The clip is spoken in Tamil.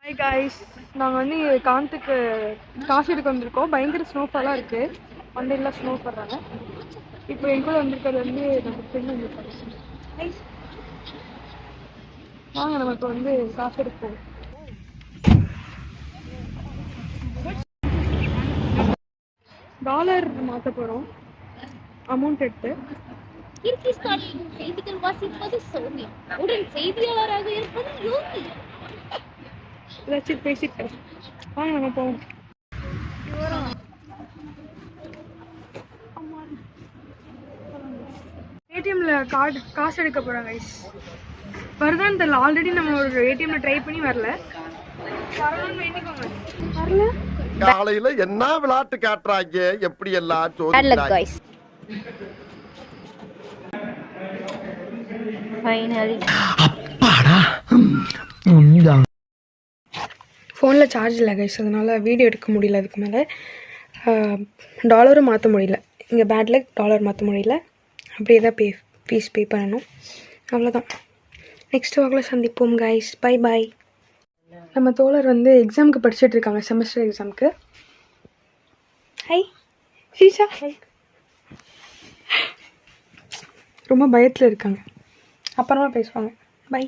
ஹாய் காய்ஸ், நாங்கள் வந்து காந்துக்கு காசு எடுக்க வந்திருக்கோம். பயங்கர ஸ்னோஃபாலாக இருக்குது. மண்டையெல்லாம் ஸ்னோ போடுறாங்க. இப்போ என் கூட வந்திருக்கிறது வந்து நம்ம ஃப்ரெண்ட் வந்துருக்காங்க. வாங்க நம்ம இப்போ வந்து காசு எடுப்போம். டாலர் மாற்ற போகிறோம் அமௌண்ட் எடுத்து. செய்திகள் வாசிப்பது சௌமி, உடன் செய்தியாளராக இருப்பது யோகி. ஏதாச்சும் பேசிட்டு வாங்க நம்ம போவோம். ஏடிஎம்ல காசு எடுக்க போறோம் கைஸ். வருதான்னு தெரியல. ஆல்ரெடி நம்ம ஒரு ஏடிஎம்ல ட்ரை பண்ணி வரல. வரல. காலையில என்ன விளையாட்டு காட்டுறாங்க, எப்படி எல்லாம் சோதிக்கிறாங்க. ஃபைனலி அப்பாடா. ஃபோனில் சார்ஜ் இல்லை கைஸ், அதனால் வீடியோ எடுக்க முடியல. அதுக்கு மேலே டாலரும் மாற்ற முடியல. இங்கே பேட்டில் டாலர் மாற்ற முடியல. அப்படியே தான் ஃபீஸ் பே பண்ணணும். அவ்வளோதான். நெக்ஸ்ட் வாக்கில் சந்திப்போம் கைஸ். Bye bye. நம்ம தோழர் வந்து எக்ஸாமுக்கு படிச்சுட்டு இருக்காங்க, செமஸ்டர் எக்ஸாமுக்கு. ஹை ஷீஷா. ரொம்ப பயத்தில் இருக்காங்க. அப்புறமா பேசுவாங்க. பை.